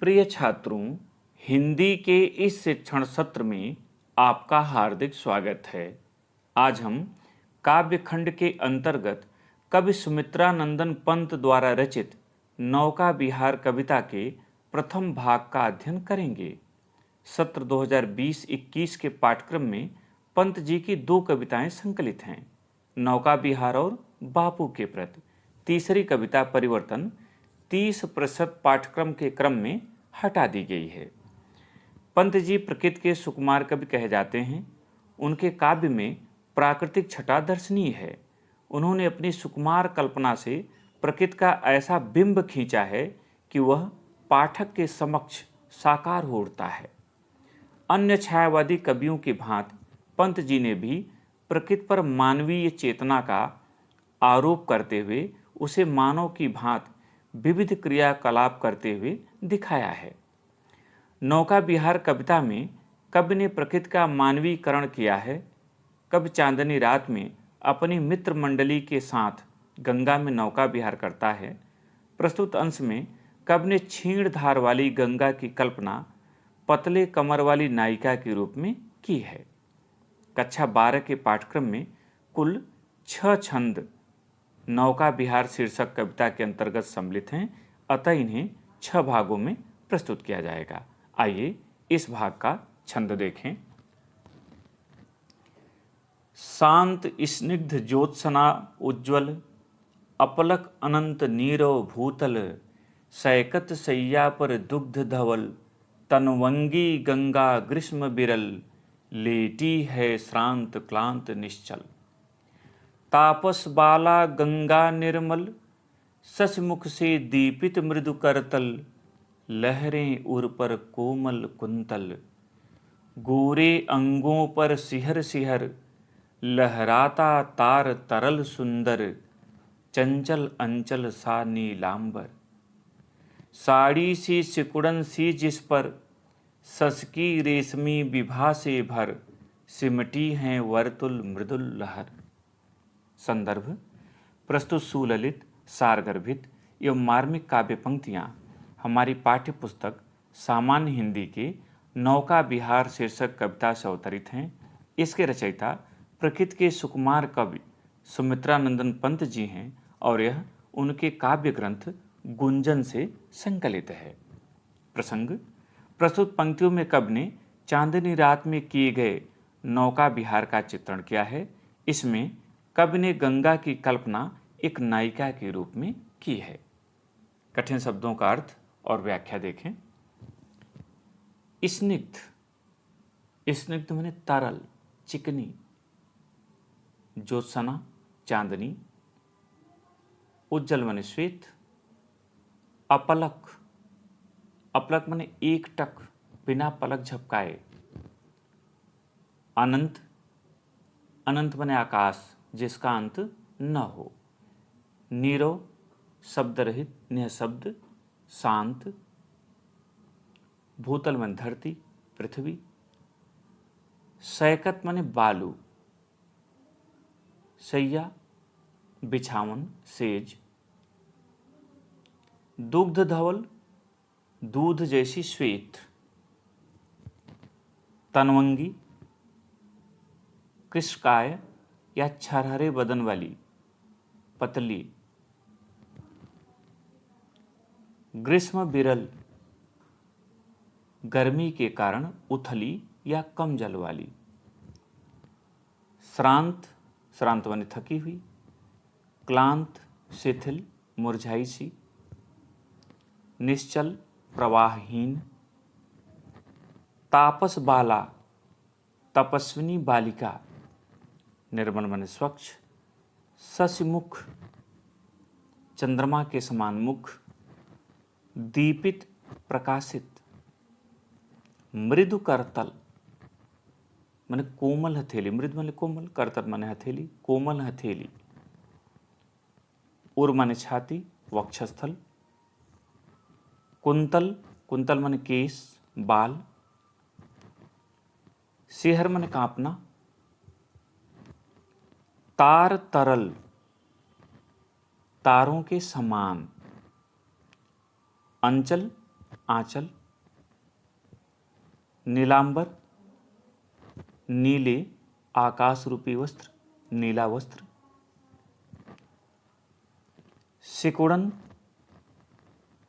प्रिय छात्रों, हिंदी के इस शिक्षण सत्र में आपका हार्दिक स्वागत है। आज हम काव्य खंड के अंतर्गत कवि सुमित्रानंदन पंत द्वारा रचित नौका विहार कविता के प्रथम भाग का अध्ययन करेंगे। सत्र 2020-21 के पाठ्यक्रम में पंत जी की दो कविताएं संकलित हैं, नौका विहार और बापू के प्रति। तीसरी कविता परिवर्तन 30% पाठ्यक्रम के क्रम में हटा दी गई है। पंत जी प्रकृति के सुकुमार कवि कहे जाते हैं। उनके काव्य में प्राकृतिक छटा दर्शनीय है। उन्होंने अपनी सुकुमार कल्पना से प्रकृति का ऐसा बिंब खींचा है कि वह पाठक के समक्ष साकार हो उठता है। अन्य छायावादी कवियों की भांति पंत जी ने भी प्रकृति पर मानवीय चेतना का आरोप करते हुए उसे मानव की भांति विविध क्रियाकलाप करते हुए दिखाया है। नौका विहार कविता में कवि ने प्रकृति का मानवीकरण किया है। कवि चांदनी रात में अपनी मित्र मंडली के साथ गंगा में नौका विहार करता है। प्रस्तुत अंश में कवि ने क्षीण धार वाली गंगा की कल्पना पतले कमर वाली नायिका के रूप में की है। कक्षा 12 के पाठ्यक्रम में कुल 6 छंद नौका विहार शीर्षक कविता के अंतर्गत सम्मिलित हैं, अतः इन्हें 6 भागों में प्रस्तुत किया जाएगा। आइए इस भाग का छंद देखें। शांत स्निग्ध ज्योत्सना उज्ज्वल, अपलक अनंत नीरव भूतल, सैकत शैया पर दुग्ध धवल, तनवंगी गंगा ग्रीष्म बिरल, लेटी है श्रांत क्लांत निश्चल। तापस बाला गंगा निर्मल, शशमुख से दीपित मृदु करतल, लहरें उर पर कोमल कुंतल, गोरे अंगों पर सिहर सिहर, लहराता तार तरल सुंदर, चंचल अंचल सा नीलांबर। साड़ी सी सिकुड़न सी जिस पर, ससकी रेशमी विभा से भर, सिमटी हैं वर्तुल मृदुल लहर। संदर्भ: प्रस्तुत सुललित, सारगर्भित एवं मार्मिक काव्य पंक्तियाँ हमारी पाठ्य पुस्तक सामान्य हिंदी के नौका विहार शीर्षक कविता से अवतरित हैं। इसके रचयिता प्रकृति के सुकुमार कवि सुमित्रानंदन पंत जी हैं और यह उनके काव्य ग्रंथ गुंजन से संकलित है। प्रसंग: प्रस्तुत पंक्तियों में कवि ने चांदनी रात में किए गए नौका विहार का चित्रण किया है। इसमें कवि ने गंगा की कल्पना एक नायिका के रूप में की है। कठिन शब्दों का अर्थ और व्याख्या देखें। स्निग्ध, स्निग्ध माने तरल, चिकनी। ज्योत्सना, चांदनी। उज्जवल माने श्वेत। अपलक, अपलक माने एकटक, बिना पलक झपकाए। अनंत, अनंत माने आकाश जिसका अंत न हो। नीरव, शब्द रहित, निःशब्द, शांत। भूतल माने धरती, पृथ्वी। सैकत माने बालू। शैया, बिछावन, सेज। दुग्ध धवल, दूध जैसी श्वेत। तनवंगी, कृष्णकाय या छरहरे बदन वाली, पतली। ग्रीष्म बिरल, गर्मी के कारण उथली या कम जल वाली। श्रांत, श्रांत माने थकी हुई। क्लांत, शिथिल, मुरझाई सी। निश्चल, प्रवाहहीन। तापस बाला, तपस्विनी बालिका। निर्मल माने स्वच्छ। शशिमुख, चंद्रमा के समान मुख। दीपित, प्रकाशित। मृदु करतल माने कोमल हथेली। मृदु माने कोमल, करतल माने हथेली, कोमल हथेली। उर माने छाती, वक्षस्थल। कुंतल, कुंतल माने केस, बाल। सिहर माने कांपना। तार तरल, तारों के समान। अंचल, आंचल, नीलांबर, नीले आकाश रूपी वस्त्र, नीला वस्त्र, सिकुड़न,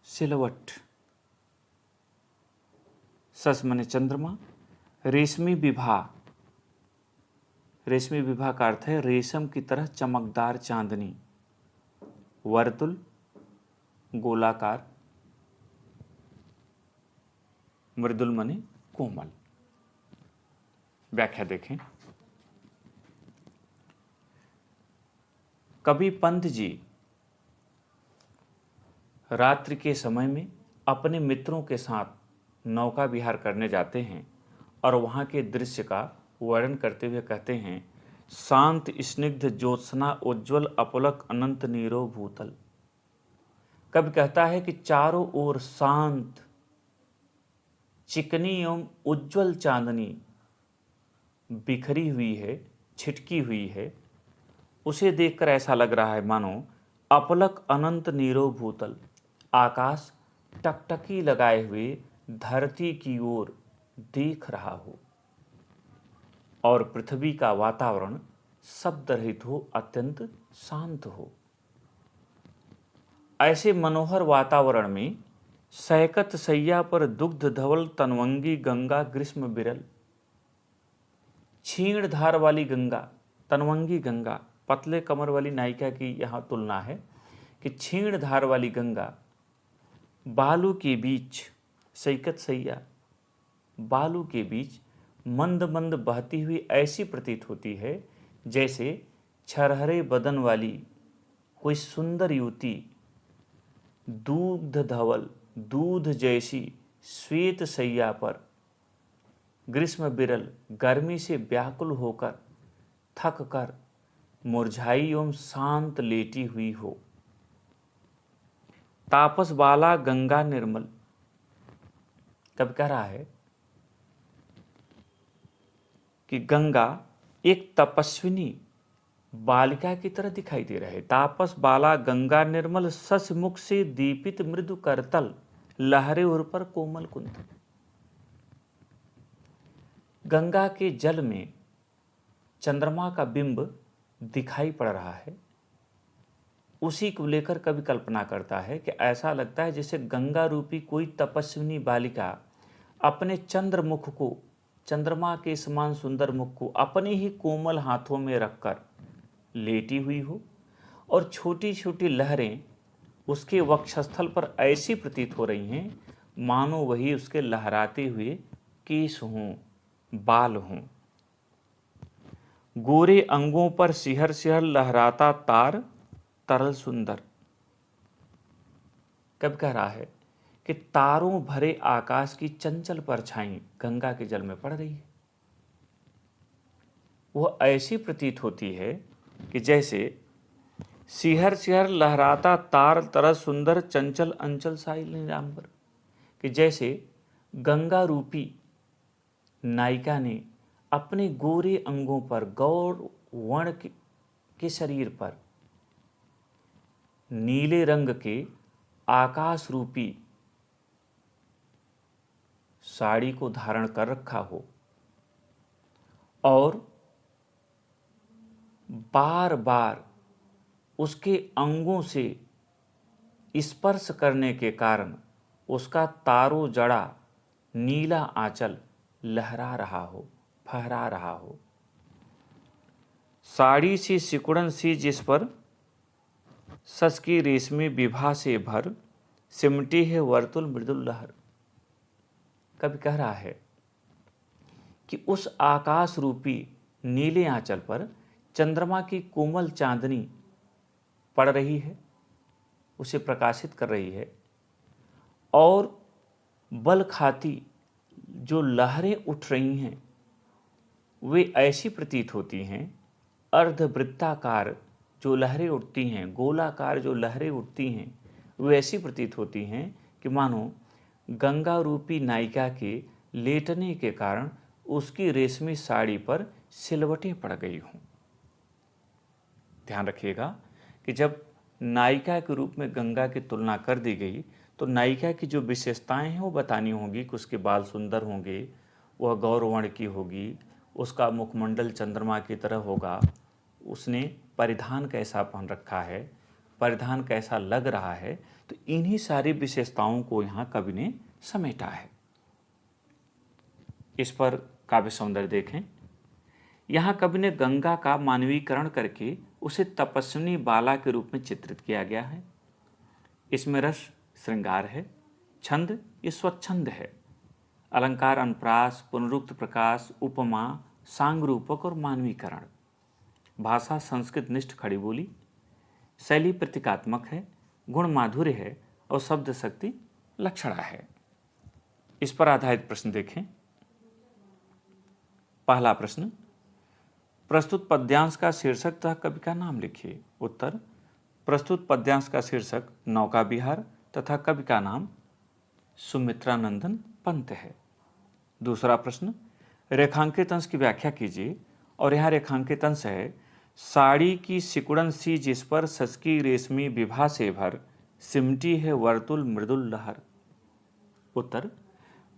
सिलवट, सस मने चंद्रमा, रेशमी विभा, रेशमी विभा का अर्थ है रेशम की तरह चमकदार चांदनी, वर्तुल, गोलाकार, मृदुल मने कोमल। व्याख्या देखें। कवि पंत जी रात्रि के समय में अपने मित्रों के साथ नौका विहार करने जाते हैं और वहाँ के दृश्य का वर्णन करते हुए कहते हैं, शांत स्निग्ध ज्योत्सना उज्ज्वल अपलक अनंत नीरो भूतल। कवि कहता है कि चारों ओर शांत चिकनी एवं उज्ज्वल चांदनी बिखरी हुई है, छिटकी हुई है। उसे देखकर ऐसा लग रहा है मानो अपलक अनंत नीरो भूतल, आकाश टकटकी लगाए हुए धरती की ओर देख रहा हो और पृथ्वी का वातावरण शब्द रहित हो, अत्यंत शांत हो। ऐसे मनोहर वातावरण में सैकत सैया पर दुग्ध धवल तनवंगी गंगा ग्रीष्म बिरल, क्षीण धार वाली गंगा, तनवंगी गंगा, पतले कमर वाली नायिका की यहाँ तुलना है कि क्षीण धार वाली गंगा बालू के बीच, सैकत सैया बालू के बीच मंद मंद बहती हुई ऐसी प्रतीत होती है जैसे छरहरे बदन वाली कोई सुंदर युवती दूध धवल, दूध जैसी श्वेत सैया पर ग्रीष्म बिरल, गर्मी से व्याकुल होकर थक कर मुरझाई एवं शांत लेटी हुई हो। तापस बाला गंगा निर्मल, कब कह रहा है कि गंगा एक तपस्विनी बालिका की तरह दिखाई दे रहे। तापस बाला गंगा निर्मल, सस मुख से दीपित मृदु करतल, लहरे उर पर कोमल कुंतल। गंगा के जल में चंद्रमा का बिंब दिखाई पड़ रहा है। उसी को लेकर कवि कल्पना करता है कि ऐसा लगता है जैसे गंगा रूपी कोई तपस्विनी बालिका अपने चंद्रमुख को, चंद्रमा के समान सुंदर मुख को अपने ही कोमल हाथों में रखकर लेटी हुई हो और छोटी छोटी लहरें उसके वक्षस्थल पर ऐसी प्रतीत हो रही हैं मानो वही उसके लहराते हुए केश हों, बाल हों। गोरे अंगों पर सिहर सिहर लहराता तार, तरल सुंदर। कब कह रहा है कि तारों भरे आकाश की चंचल परछाई गंगा के जल में पड़ रही है। वह ऐसी प्रतीत होती है कि जैसे सिहर सिहर लहराता तार, तरल सुंदर, चंचल अंचल साई नीलांबर, कि जैसे गंगा रूपी नायिका ने अपने गोरे अंगों पर, गौर वर्ण के शरीर पर नीले रंग के आकाश रूपी साड़ी को धारण कर रखा हो और बार बार उसके अंगों से स्पर्श करने के कारण उसका तारो जड़ा नीला आंचल लहरा रहा हो, फहरा रहा हो। साड़ी सी सिकुड़न सी जिस पर सस की रेशमी विभा से भर, सिमटी है वर्तुल मृदुल लहर। कभी कह रहा है कि उस आकाश रूपी नीले आंचल पर चंद्रमा की कोमल चांदनी पड़ रही है, उसे प्रकाशित कर रही है और बल खाती जो लहरें उठ रही हैं वे ऐसी प्रतीत होती हैं, अर्धवृत्ताकार जो लहरें उठती हैं, गोलाकार जो लहरें उठती हैं, वे ऐसी प्रतीत होती हैं कि मानो गंगा रूपी नायिका के लेटने के कारण उसकी रेशमी साड़ी पर सिलवटें पड़ गई हों। ध्यान रखिएगा कि जब नायिका के रूप में गंगा की तुलना कर दी गई तो नायिका की जो विशेषताएं हैं वो बतानी होंगी कि उसके बाल सुंदर होंगे, वह गौरवर्ण की होगी, उसका मुखमंडल चंद्रमा की तरह होगा, उसने परिधान कैसा पहन रखा है, परिधान कैसा लग रहा है। तो इन्हीं सारी विशेषताओं को यहाँ कवि ने समेटा है। इस पर काव्य सौंदर्य देखें। यहाँ कवि ने गंगा का मानवीकरण करके उसे तपस्विनी बाला के रूप में चित्रित किया गया है। इसमें रस श्रृंगार है, छंद ये स्वच्छंद है, अलंकार अनुप्रास, पुनरुक्त प्रकाश, उपमा, सांग रूपक और मानवीकरण, भाषा संस्कृत निष्ठ खड़ी बोली, शैली प्रतीकात्मक है, गुण माधुर्य है और शब्द शक्ति लक्षणा है। इस पर आधारित प्रश्न देखें। पहला प्रश्न, प्रस्तुत पद्यांश का शीर्षक तथा कवि का नाम लिखिए। उत्तर, प्रस्तुत पद्यांश का शीर्षक नौका विहार तथा कवि का नाम सुमित्रानंदन पंत है। दूसरा प्रश्न, रेखांकित अंश की व्याख्या कीजिए। और यहाँ रेखांकित अंश है, साड़ी की सिकुड़न सी जिस पर ससकी रेशमी विभा से भर, सिमटी है वर्तुल मृदुल लहर। उत्तर,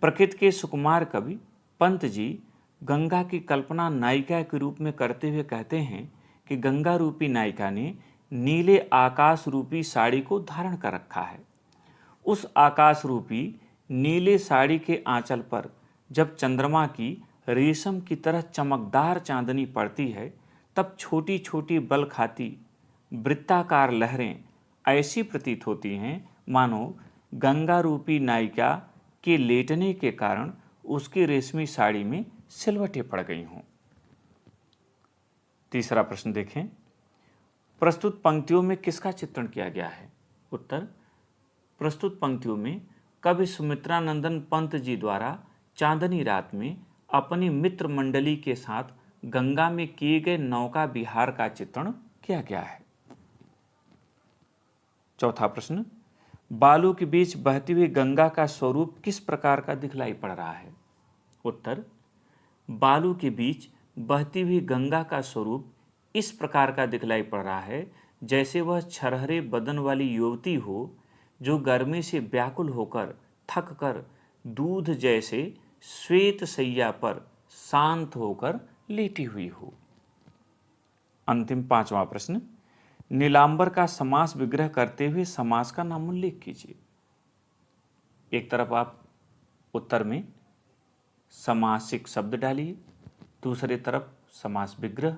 प्रकृति के सुकुमार कवि पंत जी गंगा की कल्पना नायिका के रूप में करते हुए कहते हैं कि गंगा रूपी नायिका ने नीले आकाश रूपी साड़ी को धारण कर रखा है। उस आकाश रूपी नीले साड़ी के आंचल पर जब चंद्रमा की रेशम की तरह चमकदार चांदनी पड़ती है, तब छोटी छोटी बल खाती वृत्ताकार लहरें ऐसी प्रतीत होती हैं मानो गंगा रूपी नायिका के लेटने के कारण उसकी रेशमी साड़ी में सिलवटें पड़ गई हों। तीसरा प्रश्न देखें, प्रस्तुत पंक्तियों में किसका चित्रण किया गया है। उत्तर, प्रस्तुत पंक्तियों में कवि सुमित्रानंदन पंत जी द्वारा चांदनी रात में अपनी मित्र मंडली के साथ गंगा में किए गए नौका विहार का चित्रण किया गया है। चौथा प्रश्न, बालू के बीच बहती हुई गंगा का स्वरूप किस प्रकार का दिखलाई पड़ रहा है। उत्तर, बालू के बीच बहती हुई गंगा का स्वरूप इस प्रकार का दिखलाई पड़ रहा है जैसे वह छरहरे बदन वाली युवती हो जो गर्मी से व्याकुल होकर थक कर दूध जैसे श्वेत सैया पर शांत होकर लेटी हुई हो। अंतिम पांचवा प्रश्न, नीलांबर का समास विग्रह करते हुए समास का नाम उल्लेख कीजिए। एक तरफ आप उत्तर में समासिक शब्द डालिए, दूसरी तरफ समास विग्रह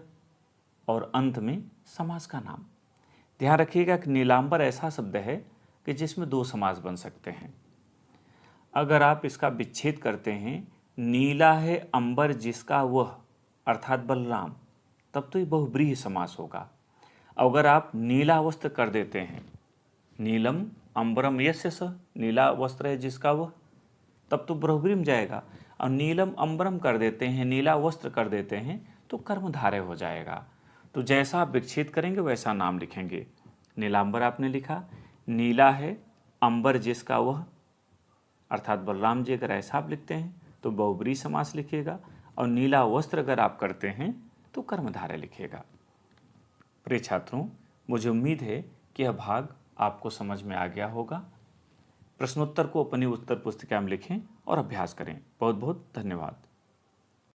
और अंत में समास का नाम। ध्यान रखिएगा कि नीलांबर ऐसा शब्द है कि जिसमें दो समास बन सकते हैं। अगर आप इसका विच्छेद करते हैं, नीला है अंबर जिसका वह अर्थात बलराम, तब तो ये बहुब्रीहि समास होगा। अगर आप नीला वस्त्र कर देते हैं, नीलम अंबरम यस्य सः, नीला वस्त्र है जिसका वह, तब तो बहुब्रीहि में जाएगा। और नीलम अंबरम कर देते हैं, नीला वस्त्र कर देते हैं, तो कर्मधारय हो जाएगा। तो जैसा आप विच्छेद करेंगे वैसा नाम लिखेंगे। नीलांबर आपने लिखा, नीला है अंबर जिसका वह अर्थात बलराम जी, अगर ऐसा आप लिखते हैं तो बहुब्रीहि समास लिखिएगा। और नीला वस्त्र अगर आप करते हैं तो कर्मधारय लिखिएगा। प्रिय छात्रों, मुझे उम्मीद है कि यह भाग आपको समझ में आ गया होगा। प्रश्नोत्तर को अपनी उत्तर पुस्तिका में लिखें और अभ्यास करें। बहुत बहुत धन्यवाद।